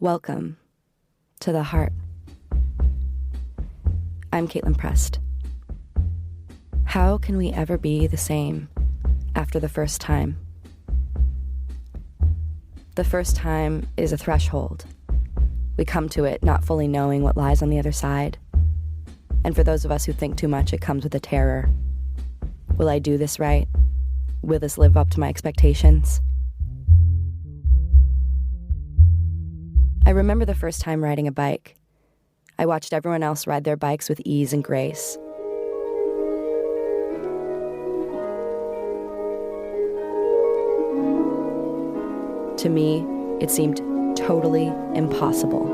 Welcome to the heart. I'm Caitlin Prest. How can we ever be the same after the first time? The first time is a threshold. We come to it not fully knowing what lies on the other side. And for those of us who think too much, it comes with a terror. Will I do this right? Will this live up to my expectations? I remember the first time riding a bike. I watched everyone else ride their bikes with ease and grace. To me, it seemed totally impossible.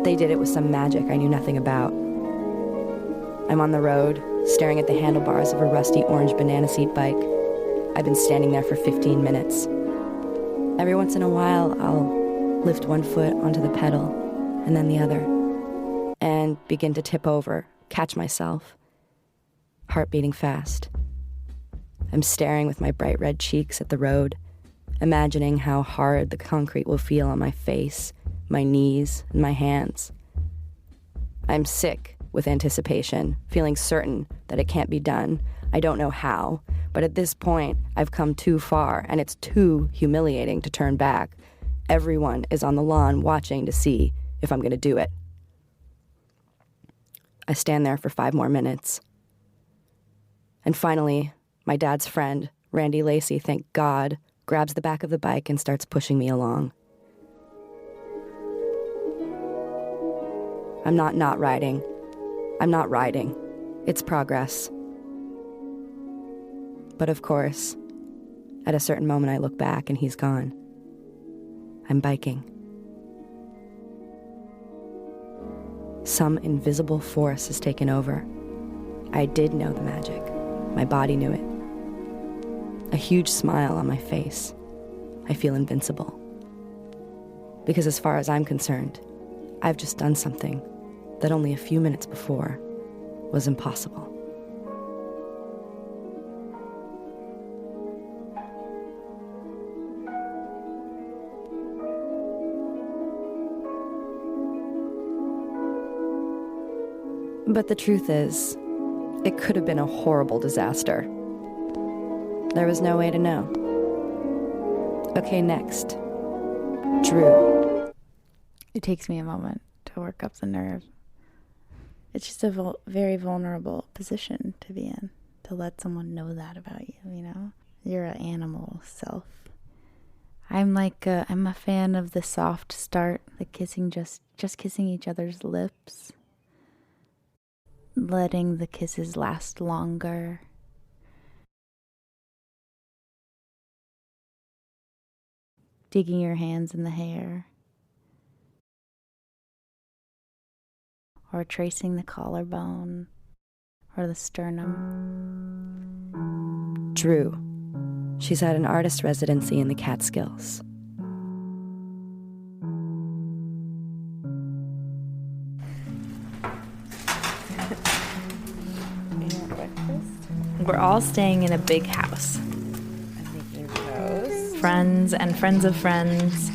They did it with some magic I knew nothing about. I'm on the road, staring at the handlebars of a rusty orange banana seat bike. I've been standing there for 15 minutes. Every once in a while, I'll lift one foot onto the pedal and then the other, and begin to tip over, catch myself, heart beating fast. I'm staring with my bright red cheeks at the road, imagining how hard the concrete will feel on my face, my knees, and my hands. I'm sick with anticipation, feeling certain that it can't be done. I don't know how, but at this point, I've come too far, and it's too humiliating to turn back. Everyone is on the lawn watching to see if I'm going to do it. I stand there for 5 more minutes. And finally, my dad's friend, Randy Lacey, thank God, grabs the back of the bike and starts pushing me along. I'm not riding. I'm not riding. It's progress. But of course, at a certain moment I look back and he's gone. I'm biking. Some invisible force has taken over. I did know the magic. My body knew it. A huge smile on my face. I feel invincible. Because as far as I'm concerned, I've just done something that only a few minutes before was impossible. But the truth is, it could have been a horrible disaster. There was no way to know. Okay, next. Drew. It takes me a moment to work up the nerve. It's just a very vulnerable position to be in, to let someone know that about you, you know? You're an animal self. I'm a fan of the soft start, the kissing, just kissing each other's lips. Letting the kisses last longer. Digging your hands in the hair. Or tracing the collarbone or the sternum. Drew. She's at an artist residency in the Catskills. We're all staying in a big house. I'm making toast. Friends and friends of friends.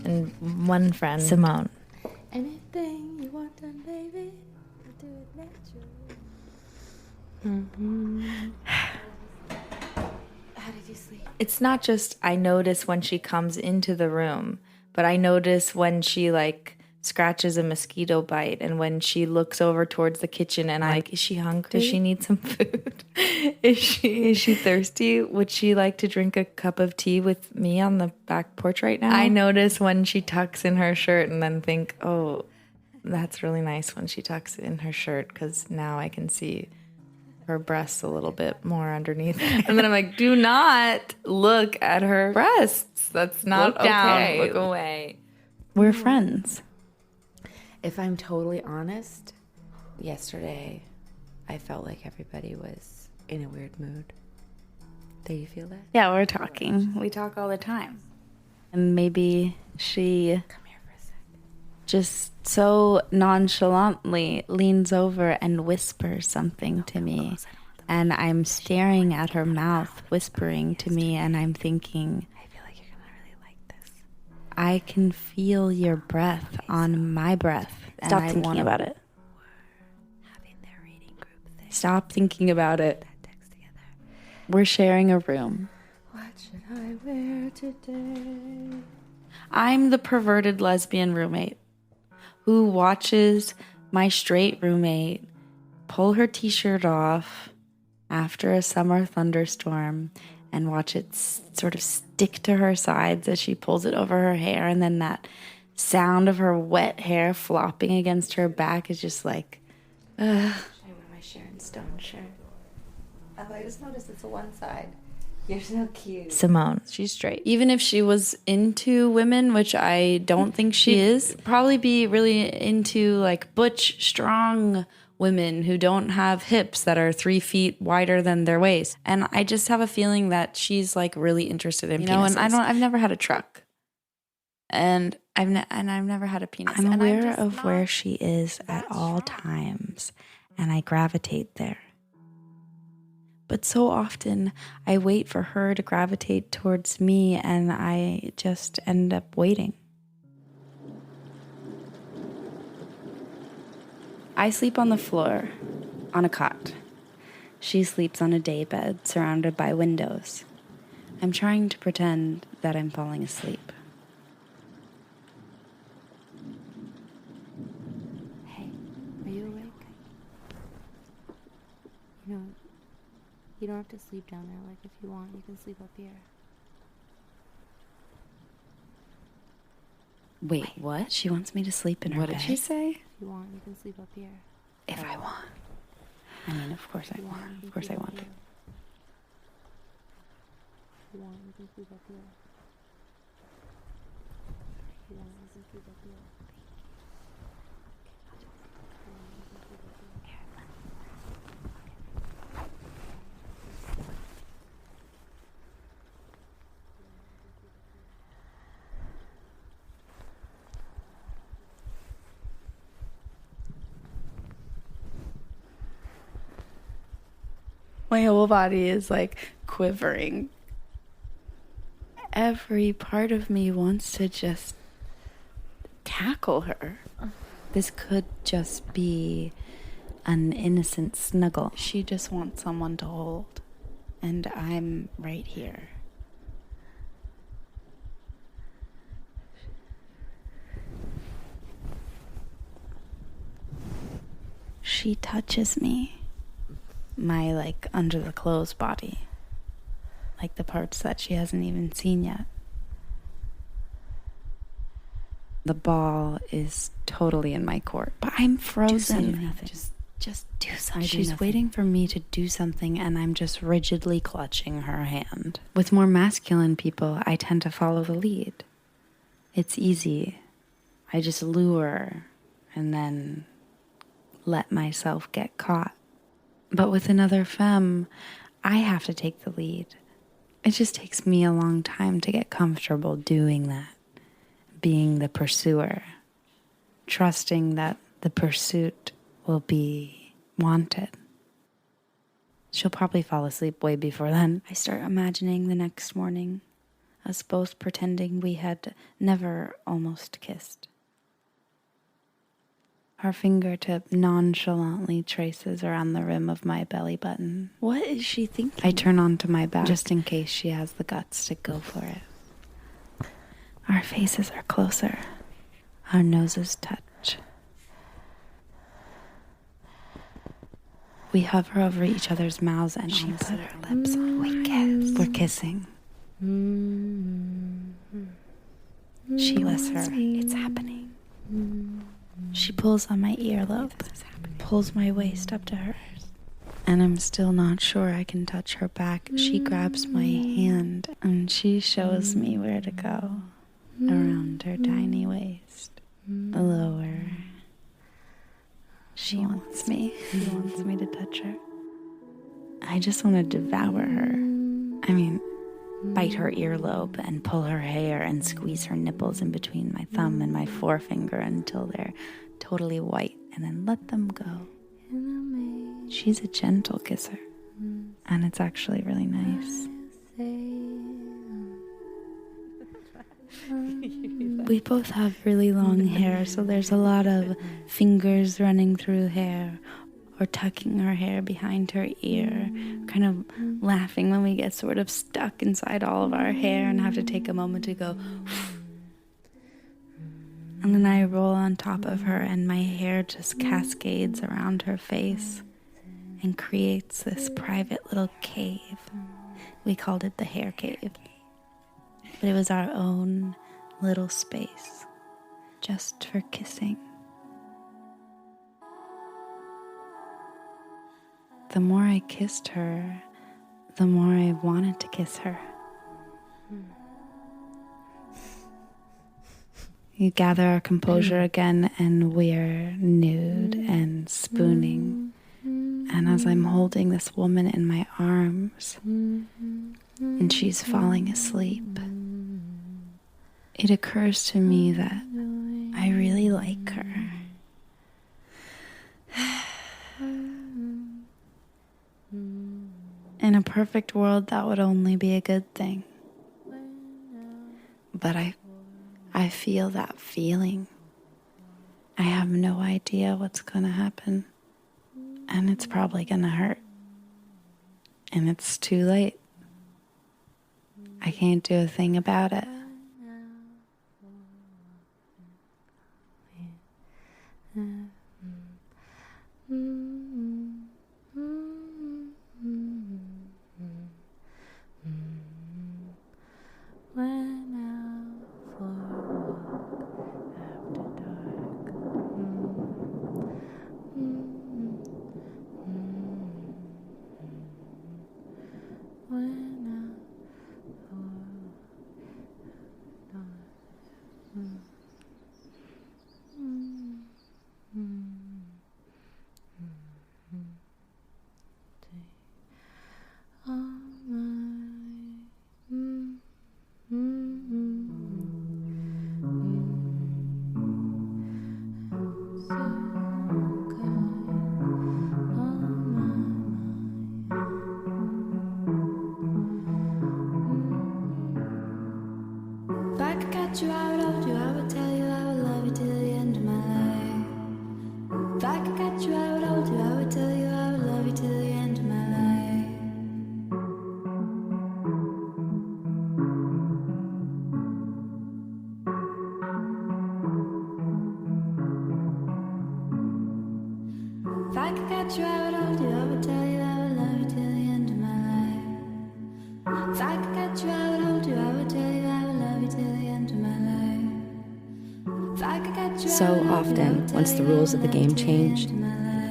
And one friend, Simone. Anything you want done, baby, I'll do it naturally. How did you sleep? It's not just I notice when she comes into the room, but I notice when she scratches a mosquito bite and when she looks over towards the kitchen and is she hungry? Does she need some food? Is she thirsty? Would she like to drink a cup of tea with me on the back porch right now? I notice when she tucks in her shirt and then think, oh, that's really nice when she tucks in her shirt because now I can see her breasts a little bit more underneath. And then I'm like, do not look at her breasts. That's not Look down, okay. look away. We're friends. If I'm totally honest, yesterday I felt like everybody was in a weird mood. Do you feel that? Yeah, we're talking. We talk all the time. And maybe she Come here for a sec. just so nonchalantly leans over and whispers something to me. And I'm staring at her mouth, whispering to me, and I'm thinking, I feel like you're gonna really like I can feel your breath on my breath. Stop thinking about it. Stop thinking about it. We're sharing a room. What should I wear today? I'm the perverted lesbian roommate who watches my straight roommate pull her t-shirt off after a summer thunderstorm and watch it sort of stick to her sides as she pulls it over her hair, and then that sound of her wet hair flopping against her back is just like, Should I wear my Sharon Stone shirt? Oh, I just noticed it's a one side. You're so cute. Simone. She's straight. Even if she was into women, which I don't think she is, probably be really into like butch, strong women who don't have hips that are 3 feet wider than their waist. And I just have a feeling that she's like really interested in penises. And I've never had a truck. And I've never had a penis. I'm aware of where she is at all times, and I gravitate there. But so often I wait for her to gravitate towards me, and I just end up waiting. I sleep on the floor, on a cot. She sleeps on a daybed surrounded by windows. I'm trying to pretend that I'm falling asleep. Hey, are you awake? You know, you don't have to sleep down there. Like, if you want, you can sleep up here. Wait, what? She wants me to sleep in her bed? What did she say? If you want, you can sleep up here. If I want. I mean, of course I want. Of course I want to. If you want, you can sleep up here. If you want, you can sleep up here. My whole body is like quivering. Every part of me wants to just tackle her. This could just be an innocent snuggle. She just wants someone to hold. And I'm right here. She touches me. My, like, under the clothes body. Like the parts that she hasn't even seen yet. The ball is totally in my court. But I'm frozen. Just do something. She's waiting for me to do something, and I'm just rigidly clutching her hand. With more masculine people, I tend to follow the lead. It's easy. I just lure and then let myself get caught. But with another femme, I have to take the lead. It just takes me a long time to get comfortable doing that. Being the pursuer. Trusting that the pursuit will be wanted. She'll probably fall asleep way before then. I start imagining the next morning, us both pretending we had never almost kissed. Her fingertip nonchalantly traces around the rim of my belly button. What is she thinking? I turn onto my back just in case she has the guts to go for it. Our faces are closer. Our noses touch. We hover over each other's mouths, and she put her lips on. We kiss. We're kissing. She lets her. It's happening. She pulls on my earlobe, pulls my waist up to hers. And I'm still not sure I can touch her back. She grabs my hand, and she shows me where to go. Around her tiny waist. Lower. She wants me. She wants me to touch her. I just want to devour her. I mean, bite her earlobe and pull her hair and squeeze her nipples in between my thumb and my forefinger until they're totally white, and then let them go. She's a gentle kisser, and it's actually really nice. We both have really long hair, so there's a lot of fingers running through hair or tucking her hair behind her ear, kind of laughing when we get sort of stuck inside all of our hair and have to take a moment to go. And then I roll on top of her and my hair just cascades around her face and creates this private little cave. We called it the hair cave. But it was our own little space, just for kissing. The more I kissed her, the more I wanted to kiss her. You gather our composure again, and we're nude and spooning. And as I'm holding this woman in my arms, and she's falling asleep, it occurs to me that I really like her. In a perfect world, that would only be a good thing. But I feel that feeling. I have no idea what's going to happen. And it's probably going to hurt. And it's too late. I can't do a thing about it. You, I would hold you, I would tell you, I would love you till the end of my life. If I could catch you, I would hold you, I would tell you, I would love you till the end of my life. If I could catch you, I would hold you, I would tell you, I would love you till the end of my life. If I could catch you, I would hold you, I would tell you, I would love you till the end of my life. So often, once the rules of the game changed,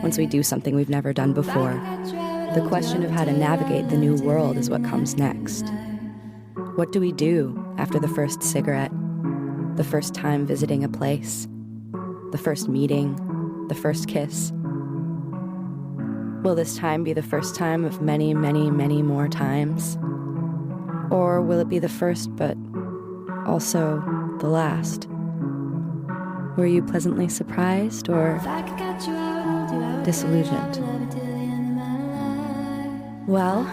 once we do something we've never done before, the question of how to navigate the new world is what comes next. What do we do after the first cigarette, the first time visiting a place, the first meeting, the first kiss? Will this time be the first time of many, many, many more times? Or will it be the first, but also the last? Were you pleasantly surprised or disillusioned? Well,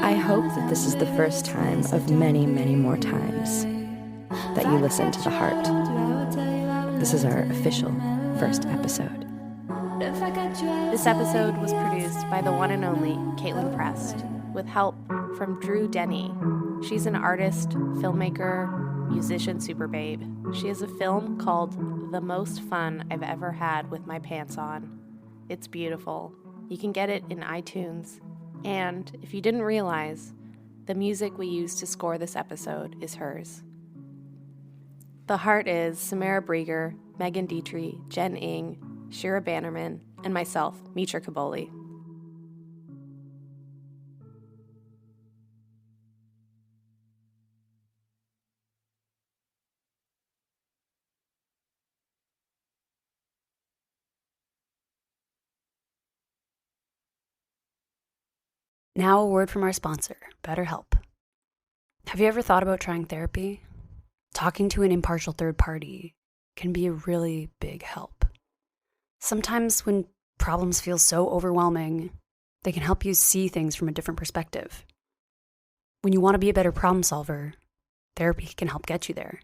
I hope that this is the first time of many, many more times that you listen to the heart. This is our official first episode. This episode was produced by the one and only Caitlin Prest, with help from Drew Denny. She's an artist, filmmaker, musician super babe. She has a film called The Most Fun I've Ever Had with My Pants On. It's beautiful. You can get it in iTunes. And if you didn't realize, the music we used to score this episode is hers. The Heart is Samara Brieger, Megan Dietrich, Jen Ing, Shira Bannerman, and myself, Mitra Kaboli. Now a word from our sponsor, BetterHelp. Have you ever thought about trying therapy? Talking to an impartial third party can be a really big help. Sometimes when problems feel so overwhelming, they can help you see things from a different perspective. When you want to be a better problem solver, therapy can help get you there.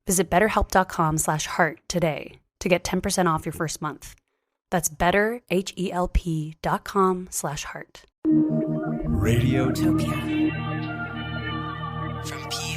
Visit betterhelp.com/heart today to get 10% off your first month. That's betterhelp.com/heart. Radiotopia from P.